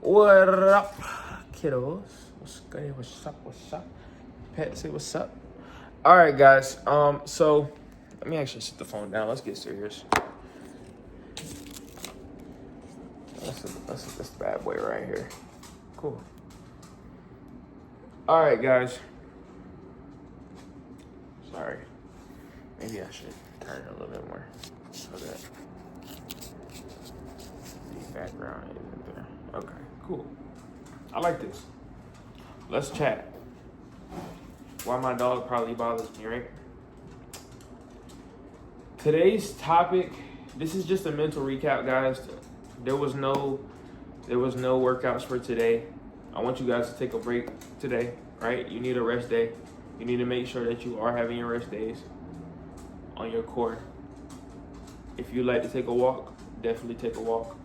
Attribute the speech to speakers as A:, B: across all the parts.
A: What up, kiddos? What's good? What's up? What's up? Pat, say what's up. All right, guys. So let me actually sit the phone down. Let's get serious. That's this bad boy right here. Cool. All right, guys. Sorry. Maybe I should turn it a little bit more so that the background isn't there. Okay, cool. I like this. Let's chat. Why my dog probably bothers me, right? Today's topic, this is just a mental recap, guys. There was no workouts for today. I want you guys to take a break today, right? You need a rest day. You need to make sure that you are having your rest days on your core. If you like to take a walk, definitely take a walk.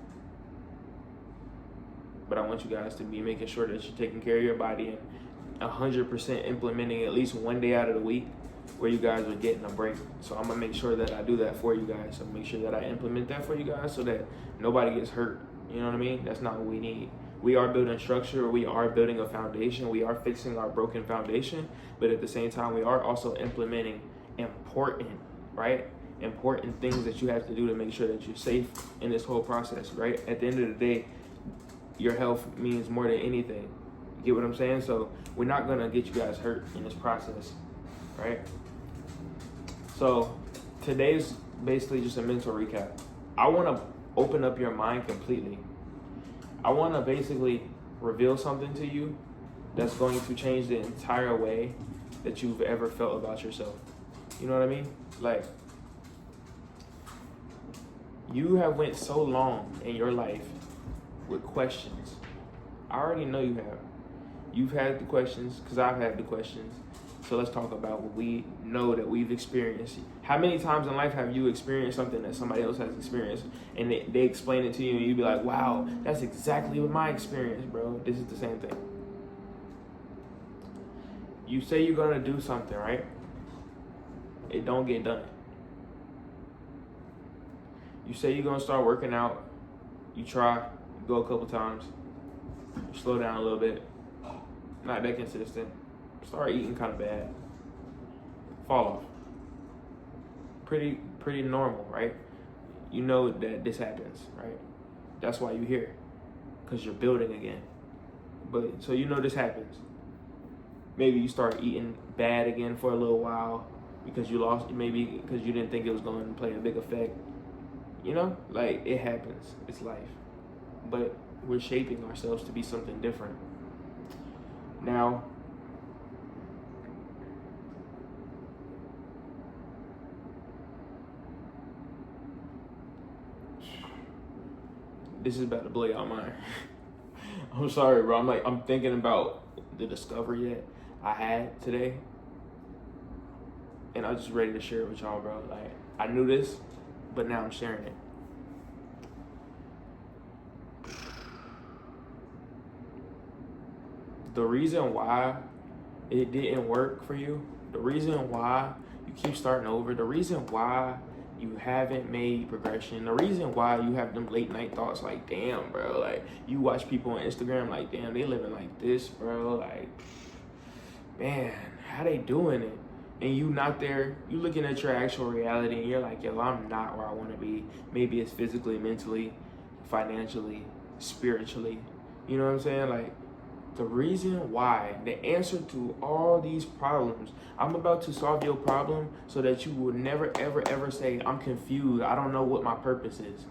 A: But I want you guys to be making sure that you're taking care of your body and 100% implementing at least one day out of the week where you guys are getting a break. So I'm gonna make sure that I do that for you guys. So make sure that I implement that for you guys so that nobody gets hurt. You know what I mean? That's not what we need. We are building structure. We are building a foundation. We are fixing our broken foundation. But at the same time, we are also implementing important things that you have to do to make sure that you're safe in this whole process, right? At the end of the day, your health means more than anything. You get what I'm saying? So we're not gonna get you guys hurt in this process, right? So today's basically just a mental recap. I wanna open up your mind completely. I wanna basically reveal something to you that's going to change the entire way that you've ever felt about yourself. You know what I mean? Like, you have went so long in your life with questions. I already know you have. You've had the questions because I've had the questions. So let's talk about what we know that we've experienced. How many times in life have you experienced something that somebody else has experienced and they explain it to you and you be like, wow, that's exactly what my experience, bro. This is the same thing. You say you're gonna do something, right? It don't get done. You say you're gonna start working out. You try, you go a couple times. You slow down a little bit. Not that consistent. Start eating kind of bad. Fall off. Pretty normal, right? You know that this happens, right? That's why you're here, because you're building again. But so you know this happens. Maybe you start eating bad again for a little while because you lost. Maybe because you didn't think it was going to play a big effect. You know, like, it happens. It's life. But we're shaping ourselves to be something different. Now, this is about to blow y'all mind. I'm sorry, bro. I'm thinking about the discovery that I had today. And I'm just ready to share it with y'all, bro. Like, I knew this, but now I'm sharing it. The reason why it didn't work for you, the reason why you keep starting over, the reason why you haven't made progression, the reason why you have them late night thoughts like, damn, bro, like, you watch people on Instagram like, damn, they living like this, bro, like, man, how they doing it? And you not there, you looking at your actual reality and you're like, yo, I'm not where I want to be. Maybe it's physically, mentally, financially, spiritually. You know what I'm saying? Like, the reason why, the answer to all these problems, I'm about to solve your problem so that you will never, ever, ever say, I'm confused, I don't know what my purpose is.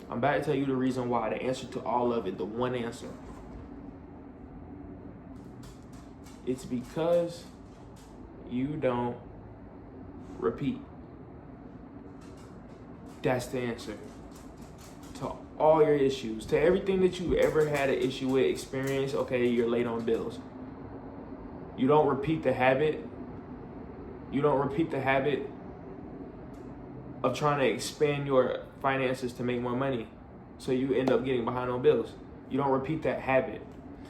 A: I'm about to tell you the reason why, the answer to all of it, the one answer. It's because you don't repeat. That's the answer to all your issues, to everything that you ever had an issue with, experience. Okay, you're late on bills. You don't repeat the habit. You don't repeat the habit of trying to expand your finances to make more money, so you end up getting behind on bills. You don't repeat that habit.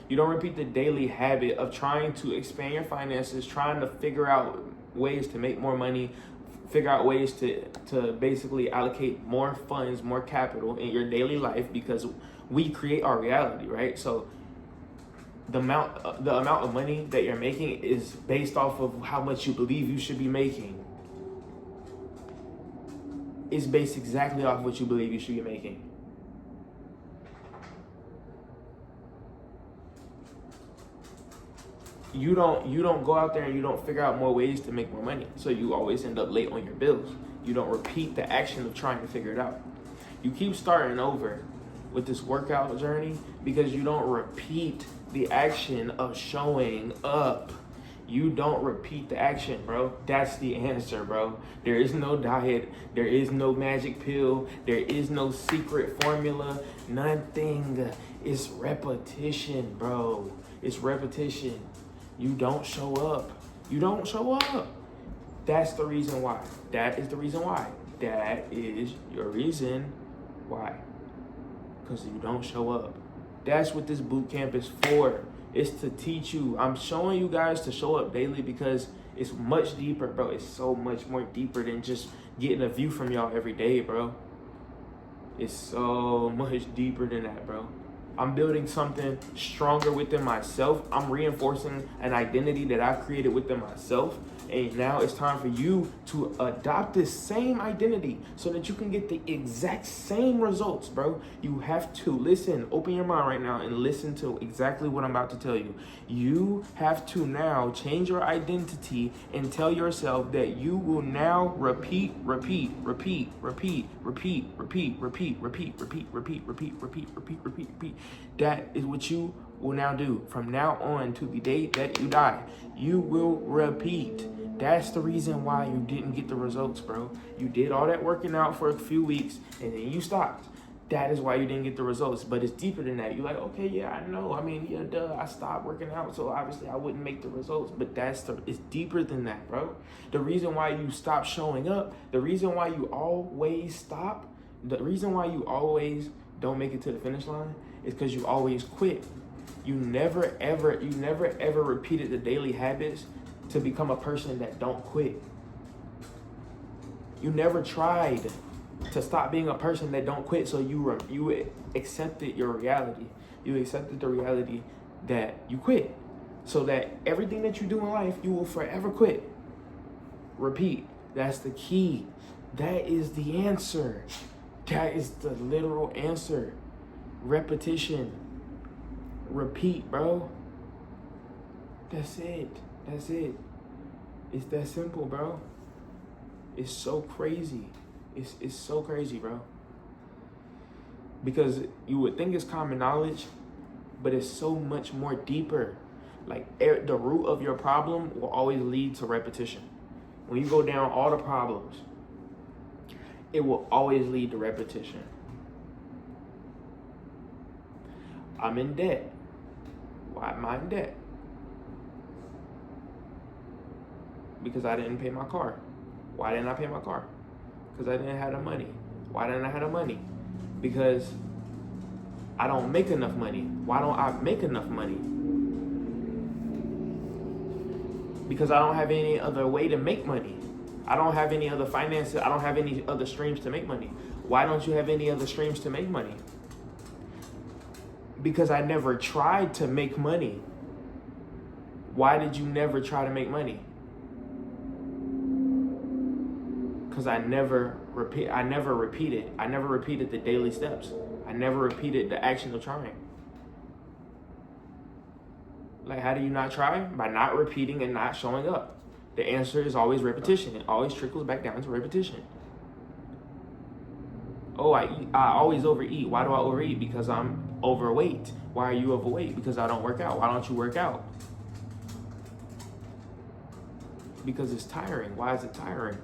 A: You don't repeat the daily habit of trying to expand your finances, trying to figure out ways to make more money, figure out ways to basically allocate more funds, more capital in your daily life, because we create our reality, right? So the amount of money that you're making is based off of how much you believe you should be making. It's based exactly off what you believe you should be making. You don't go out there and you don't figure out more ways to make more money. So you always end up late on your bills. You don't repeat the action of trying to figure it out. You keep starting over with this workout journey because you don't repeat the action of showing up. You don't repeat the action, bro. That's the answer, bro. There is no diet. There is no magic pill. There is no secret formula. Nothing. It's repetition, bro. It's repetition. You don't show up. You don't show up. That's the reason why. That is the reason why. That is your reason why. Because you don't show up. That's what this boot camp is for. It's to teach you. I'm showing you guys to show up daily because it's much deeper, bro. It's so much more deeper than just getting a view from y'all every day, bro. It's so much deeper than that, bro. I'm building something stronger within myself. I'm reinforcing an identity that I created within myself. And now it's time for you to adopt this same identity so that you can get the exact same results, bro. You have to listen, open your mind right now and listen to exactly what I'm about to tell you. You have to now change your identity and tell yourself that you will now repeat. That is what you will now do from now on to the day that you die. You will repeat. That's the reason why you didn't get the results, bro. You did all that working out for a few weeks and then you stopped. That is why you didn't get the results. But it's deeper than that. You're like, okay, yeah, I know. I mean, yeah, duh, I stopped working out, so obviously I wouldn't make the results. But it's deeper than that, bro. The reason why you stop showing up, the reason why you always stop, the reason why you always don't make it to the finish line is because you always quit. You never ever repeated the daily habits to become a person that don't quit. You never tried to stop being a person that don't quit, so you accepted your reality. You accepted the reality that you quit, so that everything that you do in life, you will forever quit. Repeat. That's the key. That is the answer. That is the literal answer. Repetition. Repeat, bro. That's it. That's it. It's that simple, bro. It's so crazy. It's so crazy, bro. Because you would think it's common knowledge, but it's so much more deeper. Like the root of your problem will always lead to repetition. When you go down all the problems, it will always lead to repetition. I'm in debt. Why am I in debt? Because I didn't pay my car. Why didn't I pay my car? Because I didn't have the money. Why didn't I have the money? Because I don't make enough money. Why don't I make enough money? Because I don't have any other way to make money. I don't have any other finances. I don't have any other streams to make money. Why don't you have any other streams to make money? Because I never tried to make money. Why did you never try to make money? Because I never repeated. I never repeated the daily steps. I never repeated the action of trying. Like, how do you not try? By not repeating and not showing up. The answer is always repetition. It always trickles back down to repetition. Oh, I always overeat. Why do I overeat? Because I'm overweight. Why are you overweight? Because I don't work out. Why don't you work out? Because it's tiring. Why is it tiring?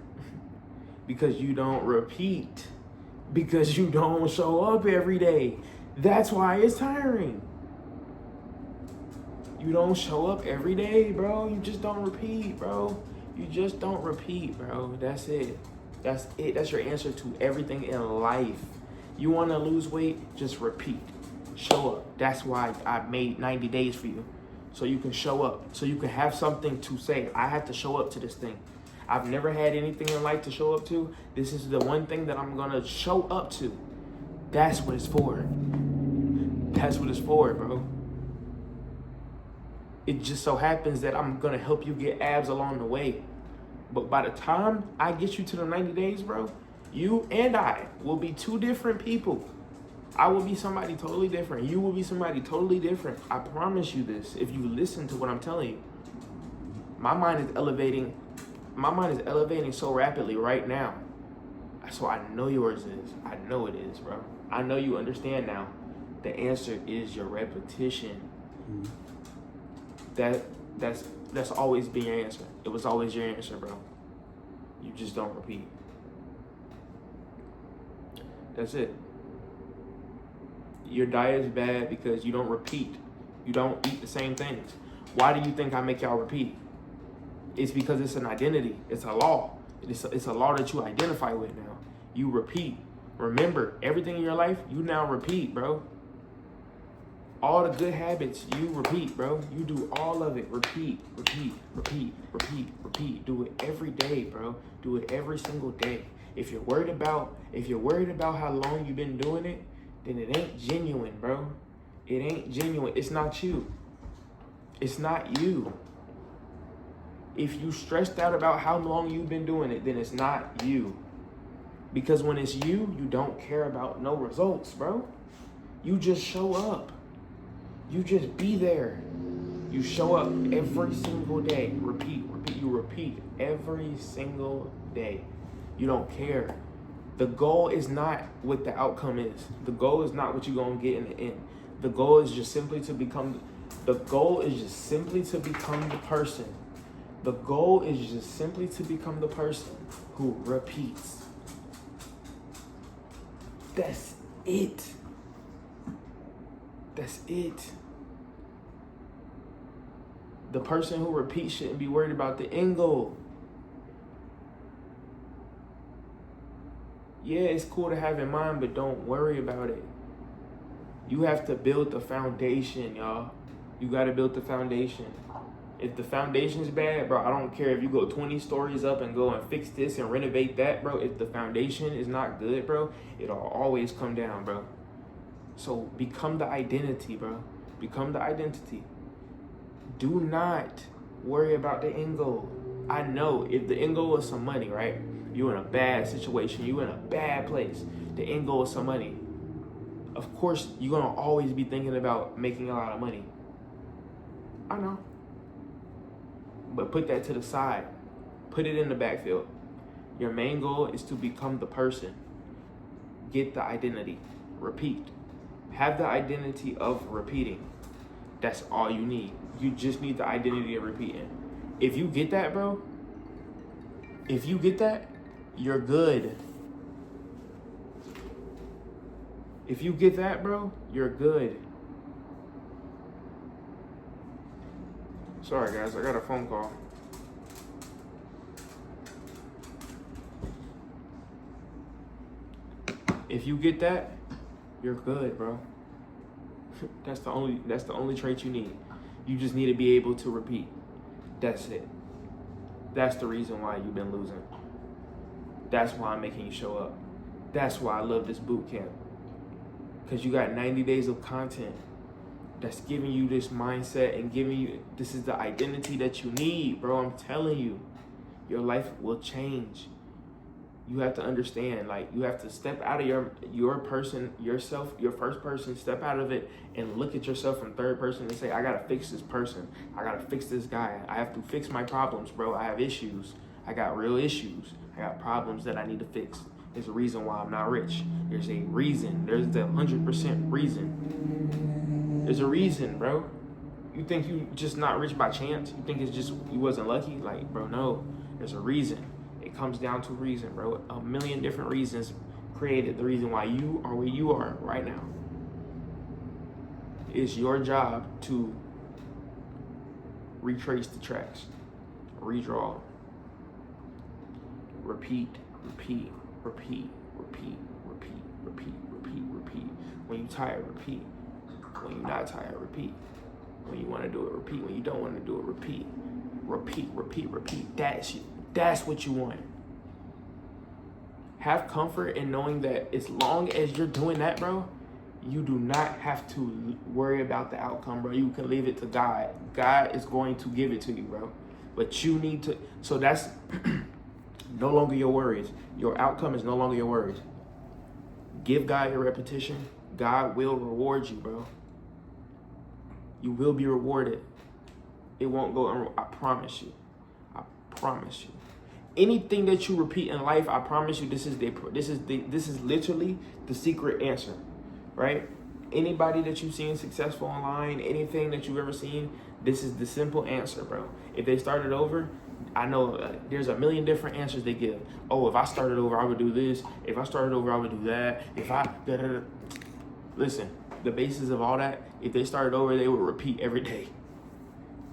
A: Because you don't repeat. Because you don't show up every day. That's why it's tiring. You don't show up every day, bro. You just don't repeat, bro. You just don't repeat, bro. That's it. That's it. That's your answer to everything in life. You want to lose weight? Just repeat. Show up. That's why I made 90 days for you. So you can show up. So you can have something to say. I have to show up to this thing. I've never had anything in life to show up to. This is the one thing that I'm going to show up to. That's what it's for. That's what it's for, bro. It just so happens that I'm gonna help you get abs along the way. But by the time I get you to the 90 days, bro, you and I will be two different people. I will be somebody totally different. You will be somebody totally different. I promise you this. If you listen to what I'm telling you, my mind is elevating. My mind is elevating so rapidly right now. So I know yours is. I know it is, bro. I know you understand now. The answer is your repetition. That's always been your answer. It was always your answer, bro. You just don't repeat. That's it. Your diet is bad because you don't repeat. You don't eat the same things. Why do you think I make y'all repeat? It's because it's an identity. It's a law. It's a law that you identify with now. You repeat. Remember, everything in your life, you now repeat, bro. All the good habits, you repeat, bro. You do all of it. Repeat, repeat, repeat, repeat, repeat. Do it every day, bro. Do it every single day. If you're worried about how long you've been doing it, then it ain't genuine, bro. It ain't genuine. It's not you. It's not you. If you stressed out about how long you've been doing it, then it's not you. Because when it's you, you don't care about no results, bro. You just show up. You just be there. You show up every single day. Repeat, repeat. You repeat every single day. You don't care. The goal is not what the outcome is. The goal is not what you're going to get in the end. The goal is just simply to become the person. The goal is just simply to become the person who repeats. That's it. That's it. The person who repeats shouldn't be worried about the end goal. Yeah, it's cool to have in mind, but don't worry about it. You have to build the foundation, y'all. You got to build the foundation. If the foundation's bad, bro, I don't care if you go 20 stories up and go and fix this and renovate that, bro. If the foundation is not good, bro, it'll always come down, bro. So become the identity, bro. Become the identity. Do not worry about the end goal. I know if the end goal is some money, right? You're in a bad situation. You're in a bad place. The end goal is some money. Of course, you're going to always be thinking about making a lot of money. I know. But put that to the side. Put it in the backfield. Your main goal is to become the person. Get the identity. Repeat. Have the identity of repeating. That's all you need. You just need the identity of repeating. If you get that, bro, if you get that, you're good. If you get that, bro, you're good. Sorry, guys, I got a phone call. If you get that, you're good, bro. That's the only trait you need. You just need to be able to repeat. That's it. That's the reason why you've been losing. That's why I'm making you show up. That's why I love this boot camp. Because you got 90 days of content that's giving you this mindset and giving you, this is the identity that you need, bro. I'm telling you, your life will change. You have to understand, like, you have to step out of your person, yourself, your first person, step out of it and look at yourself from third person and say, I gotta fix this person. I gotta fix this guy. I have to fix my problems, bro. I have issues. I got real issues. I got problems that I need to fix. There's a reason why I'm not rich. There's a reason. There's the 100% reason. There's a reason, bro. You think you just not rich by chance? You think it's just you wasn't lucky? Like, bro, no. There's a reason. It comes down to reason, bro. A million different reasons created the reason why you are where you are right now. It's your job to retrace the tracks, redraw, repeat, repeat, repeat, repeat, repeat, repeat, repeat, repeat. When you're tired, repeat. When you're not tired, repeat. When you want to do it, repeat. When you don't want to do it, repeat. Repeat, repeat, repeat. That's what you want. Have comfort in knowing that as long as you're doing that, bro, You do not have to worry about the outcome, bro. You can leave it to God. God is going to give it to you, bro. But you need to, so that's no longer your worries. Your outcome is no longer your worries. Give God your repetition. God will reward you, bro. You will be rewarded. It won't go, I promise you. I promise you. Anything that you repeat in life, I promise you, this is literally the secret answer, right? Anybody that you've seen successful online, anything that you've ever seen, this is the simple answer, bro. If they started over, I know there's a million different answers they give. Oh, if I started over, I would do this. If I started over, I would do that. Listen, the basis of all that, if they started over, they would repeat every day.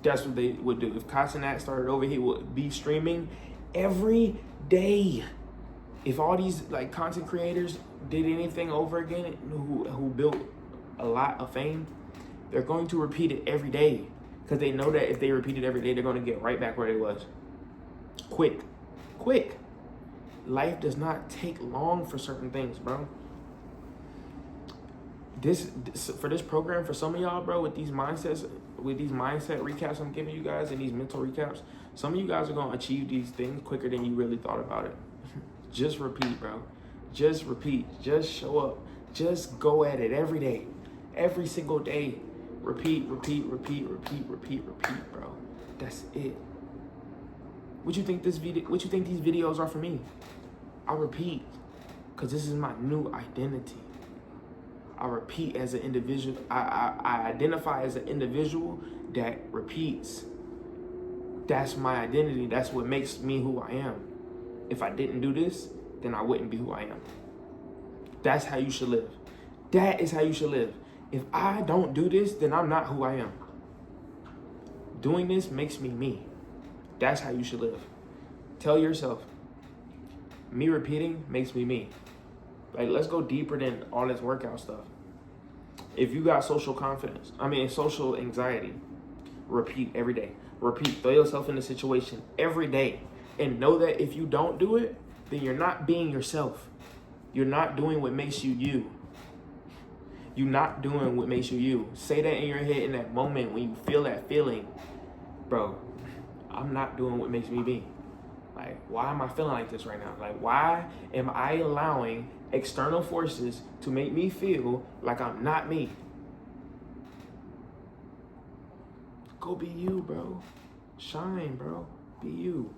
A: That's what they would do. If Casanat started over, he would be streaming every day. If all these like content creators did anything over again, who built a lot of fame, they're going to repeat it every day, because they know that if they repeat it every day, they're going to get right back where they was. Quick. Life does not take long for certain things, bro. This for this program, for some of y'all, bro, with these mindset recaps I'm giving you guys and these mental recaps, some of you guys are going to achieve these things quicker than you really thought about it. Just repeat, bro. Just repeat. Just show up. Just go at it every day. Every single day. Repeat, bro. That's it. What you think these videos are for me? I repeat, because this is my new identity. I repeat as an individual. I identify as an individual that repeats. That's my identity. That's what makes me who I am. If I didn't do this, then I wouldn't be who I am. That's how you should live. That is how you should live. If I don't do this, then I'm not who I am. Doing this makes me me. That's how you should live. Tell yourself, me repeating makes me me. Like, let's go deeper than all this workout stuff. If you got social anxiety, repeat every day. Repeat, throw yourself in the situation every day. And know that if you don't do it, then you're not being yourself. You're not doing what makes you you. You're not doing what makes you you. Say that in your head in that moment when you feel that feeling. Bro, I'm not doing what makes me me. Like, why am I feeling like this right now? Like, why am I allowing external forces to make me feel like I'm not me? Go be you, bro. Shine, bro. Be you.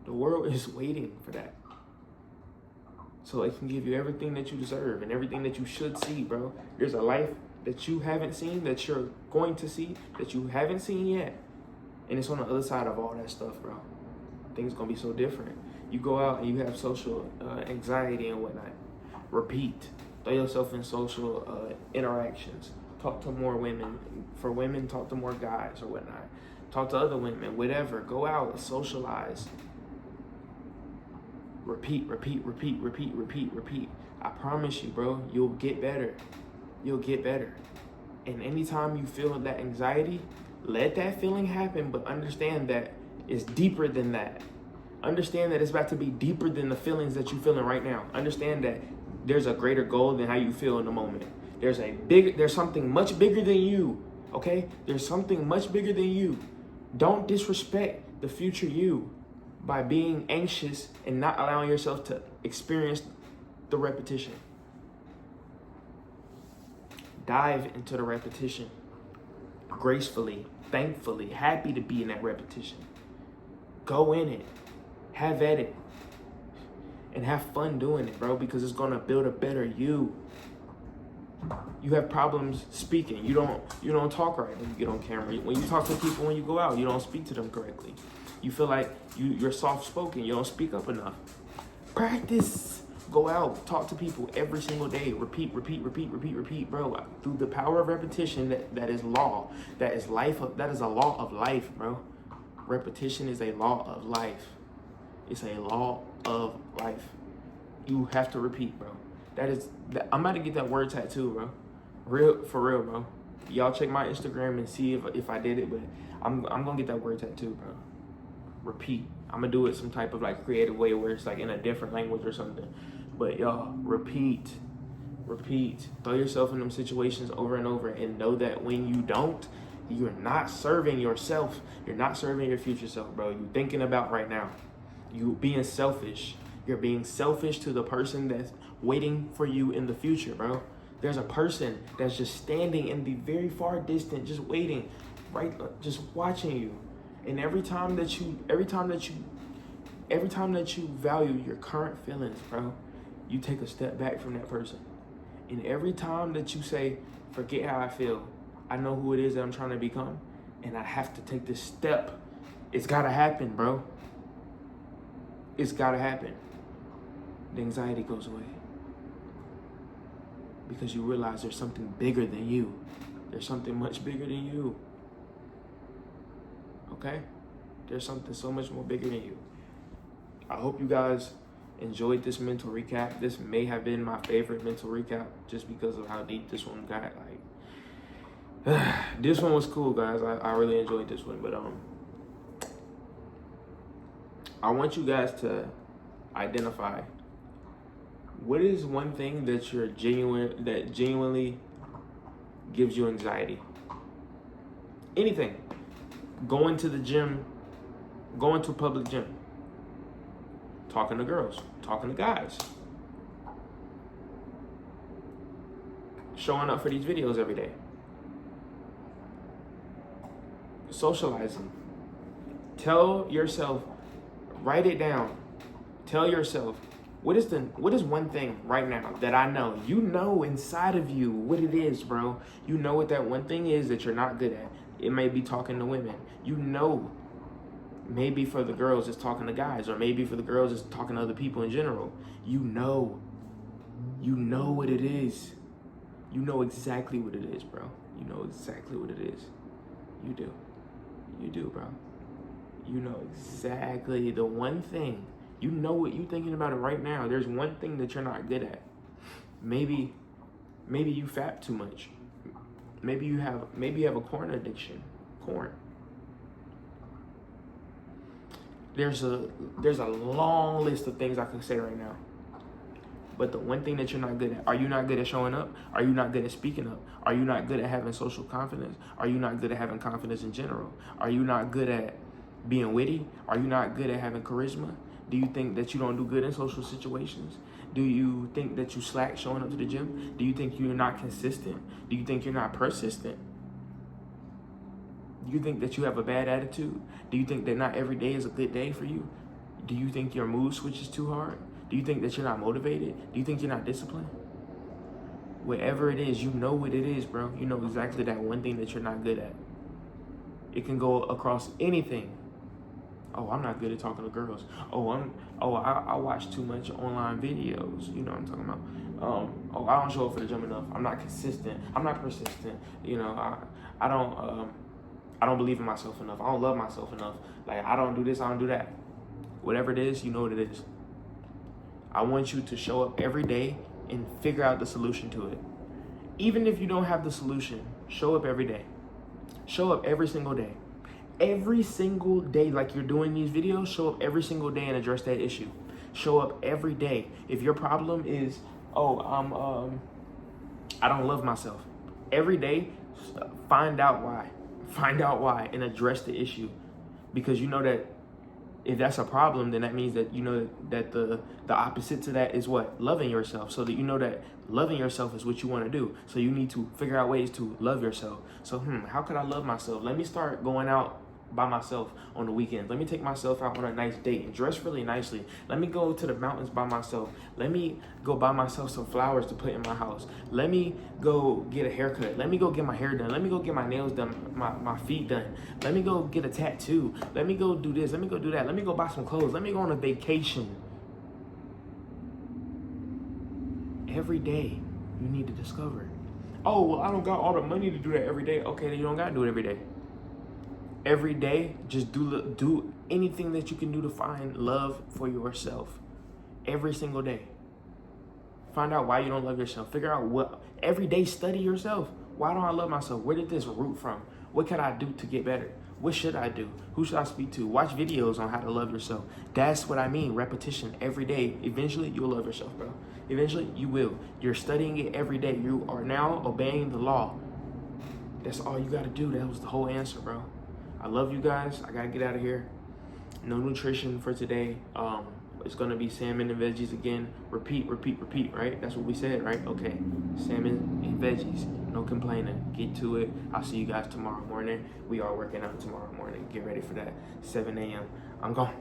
A: The world is waiting for that. So it can give you everything that you deserve and everything that you should see, bro. There's a life that you haven't seen, that you're going to see, that you haven't seen yet. And it's on the other side of all that stuff, bro. Things gonna be so different. You go out and you have social anxiety and whatnot. Repeat. Throw yourself in social interactions. Talk to more women. For women, talk to more guys or whatnot. Talk to other women, whatever. Go out, socialize. Repeat. I promise you, bro, you'll get better. You'll get better. And anytime you feel that anxiety, let that feeling happen, but understand that it's deeper than that. Understand that it's about to be deeper than the feelings that you're feeling right now. Understand that there's a greater goal than how you feel in the moment. There's something much bigger than you, okay? There's something much bigger than you. Don't disrespect the future you by being anxious and not allowing yourself to experience the repetition. Dive into the repetition gracefully, thankfully, happy to be in that repetition. Go in it, have at it, and have fun doing it, bro, because it's gonna build a better you. You have problems speaking. You don't talk right when you get on camera. When you talk to people when you go out, you don't speak to them correctly. You feel like you're soft-spoken. You don't speak up enough. Practice. Go out, talk to people every single day. Repeat, bro. Through the power of repetition, that is law. That is life. That is a law of life, bro. Repetition is a law of life. It's a law of life. You have to repeat, bro. I'm about to get that word tattoo, bro. For real, bro. Y'all check my Instagram and see if I did it, but I'm gonna get that word tattoo, bro. Repeat. I'm gonna do it some type of like creative way where it's like in a different language or something. But y'all, repeat. repeat. Throw yourself in them situations over and over, and know that when you don't, you're not serving yourself. You're not serving your future self, bro. You thinking about right now. You being selfish. You're being selfish to the person that's waiting for you in the future, bro. There's a person that's just standing in the very far distance, just waiting, right, just watching you. And every time that you value your current feelings, bro, you take a step back from that person. And every time that you say, forget how I feel, I know who it is that I'm trying to become, and I have to take this step. It's gotta happen, bro. It's gotta happen. The anxiety goes away. Because you realize there's something bigger than you. There's something much bigger than you. Okay? There's something so much more bigger than you. I hope you guys enjoyed this mental recap. This may have been my favorite mental recap just because of how deep this one got. This one was cool, guys. I really enjoyed this one. But I want you guys to identify what is one thing that genuinely gives you anxiety. Anything. Going to the gym, going to a public gym, talking to girls, talking to guys, showing up for these videos every day, socializing. Tell yourself, write it down. Tell yourself, what is one thing right now that I know? You know inside of you what it is, bro. You know what that one thing is that you're not good at. It may be talking to women. You know, maybe for the girls it's talking to guys, or maybe for the girls it's talking to other people in general. You know what it is. You know exactly what it is, bro. You know exactly what it is. You do, bro. You know exactly the one thing. You know what you're thinking about it right now. There's one thing that you're not good at. Maybe you fap too much. Maybe you have a corn addiction. Corn. There's a long list of things I can say right now. But the one thing that you're not good at, are you not good at showing up? Are you not good at speaking up? Are you not good at having social confidence? Are you not good at having confidence in general? Are you not good at being witty? Are you not good at having charisma? Do you think that you don't do good in social situations? Do you think that you slack showing up to the gym? Do you think you're not consistent? Do you think you're not persistent? Do you think that you have a bad attitude? Do you think that not every day is a good day for you? Do you think your mood switches too hard? Do you think that you're not motivated? Do you think you're not disciplined? Whatever it is, you know what it is, bro. You know exactly that one thing that you're not good at. It can go across anything. Oh, I'm not good at talking to girls. I watch too much online videos. You know what I'm talking about. I don't show up for the gym enough. I'm not consistent. I'm not persistent. You know, I don't believe in myself enough. I don't love myself enough. Like, I don't do this, I don't do that. Whatever it is, you know what it is. I want you to show up every day and figure out the solution to it. Even if you don't have the solution, show up every day. Show up every single day. Every single day, like you're doing these videos, show up every single day and address that issue. Show up every day. If your problem is, I don't love myself. Every day, find out why. Find out why and address the issue. Because you know that if that's a problem, then that means that you know that the opposite to that is what? Loving yourself. So that you know that loving yourself is what you want to do. So you need to figure out ways to love yourself. So, how can I love myself? Let me start going out by myself on the weekends. Let me take myself out on a nice date and dress really nicely. Let me go to the mountains by myself. Let me go buy myself some flowers to put in my house. Let me go get a haircut. Let me go get my hair done. Let me go get my nails done, my feet done. Let me go get a tattoo. Let me go do this. Let me go do that. Let me go buy some clothes. Let me go on a vacation. Every day you need to discover. Oh, well, I don't got all the money to do that every day. Okay, then you don't got to do it every day. Every day, just do anything that you can do to find love for yourself. Every single day. Find out why you don't love yourself. Figure out what, every day study yourself. Why don't I love myself? Where did this root from? What can I do to get better? What should I do? Who should I speak to? Watch videos on how to love yourself. That's what I mean. Repetition every day. Eventually, you'll love yourself, bro. Eventually, you will. You're studying it every day. You are now obeying the law. That's all you got to do. That was the whole answer, bro. I love you guys. I got to get out of here. No nutrition for today. It's going to be salmon and veggies again. Repeat, right? That's what we said, right? Okay. Salmon and veggies. No complaining. Get to it. I'll see you guys tomorrow morning. We are working out tomorrow morning. Get ready for that. 7 a.m. I'm gone.